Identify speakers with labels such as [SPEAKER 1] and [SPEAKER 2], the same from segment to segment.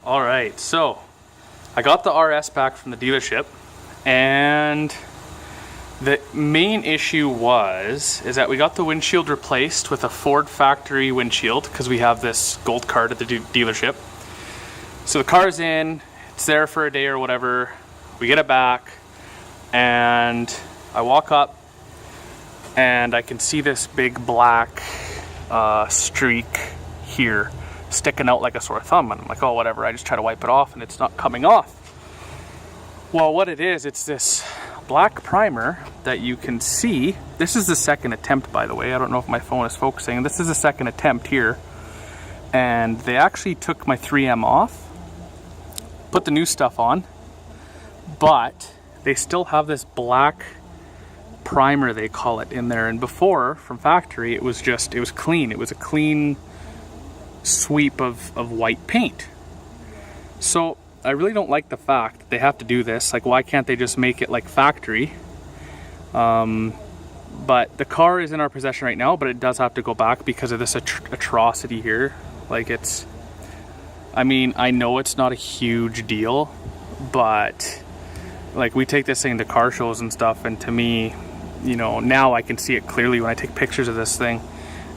[SPEAKER 1] Alright, so I got the RS back from the dealership, and the main issue is that we got the windshield replaced with a Ford factory windshield because we have this gold card at the dealership. So the car's in, it's there for a day or whatever, we get it back, and I walk up and I can see this big black streak here sticking out like a sore thumb, and I'm like, oh whatever, I just try to wipe it off and it's not coming off. Well, what it is, it's this black primer that you can see. This is the second attempt, by the way. I don't know if my phone is focusing. This is the second attempt here, and they actually took my 3M off, put the new stuff on, but they still have this black primer, they call it, in there. And before, from factory, it was clean. It was a clean sweep of white paint. So I really don't like the fact that they have to do this. Like, why can't they just make it like factory? But the car is in our possession right now, but it does have to go back because of this atrocity here. Like, it's, I mean, I know it's not a huge deal, but like, we take this thing to car shows and stuff, and to me, you know, now I can see it clearly when I take pictures of this thing.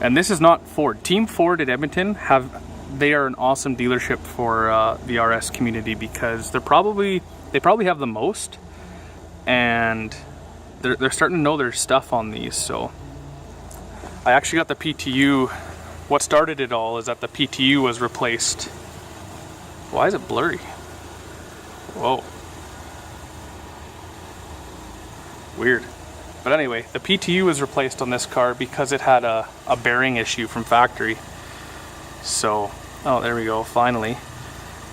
[SPEAKER 1] And this is not Ford. Team Ford at Edmonton they are an awesome dealership for the RS community, because they probably have the most, and they're starting to know their stuff on these. So I actually got the PTU. What started it all is that the PTU was replaced. Why is it blurry? Whoa. Weird. But anyway, the PTU was replaced on this car because it had a bearing issue from factory. So, oh, there we go, finally.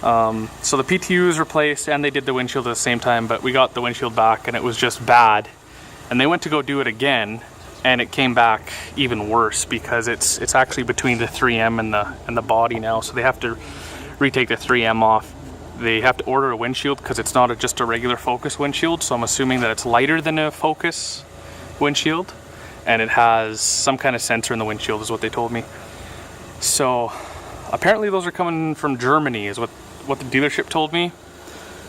[SPEAKER 1] So the PTU was replaced, and they did the windshield at the same time, but we got the windshield back and it was just bad. And they went to go do it again, and it came back even worse because it's actually between the 3M and the body now. So they have to retake the 3M off. They have to order a windshield because it's not just a regular Focus windshield. So I'm assuming that it's lighter than a Focus windshield, and it has some kind of sensor in the windshield, is what they told me. So apparently those are coming from Germany, is what the dealership told me,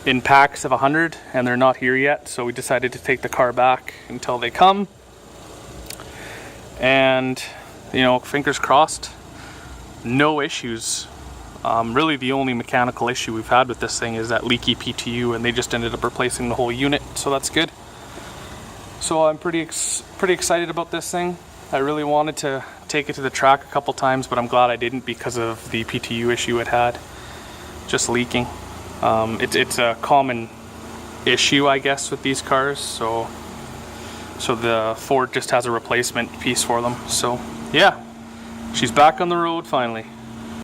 [SPEAKER 1] in packs of 100, and they're not here yet. So we decided to take the car back until they come, and, you know, fingers crossed, no issues. Really the only mechanical issue we've had with this thing is that leaky PTU, and they just ended up replacing the whole unit, so that's good. So I'm pretty excited about this thing. I really wanted to take it to the track a couple times, but I'm glad I didn't because of the PTU issue it had, just leaking. It's a common issue, I guess, with these cars. So the Ford just has a replacement piece for them. So yeah, she's back on the road finally.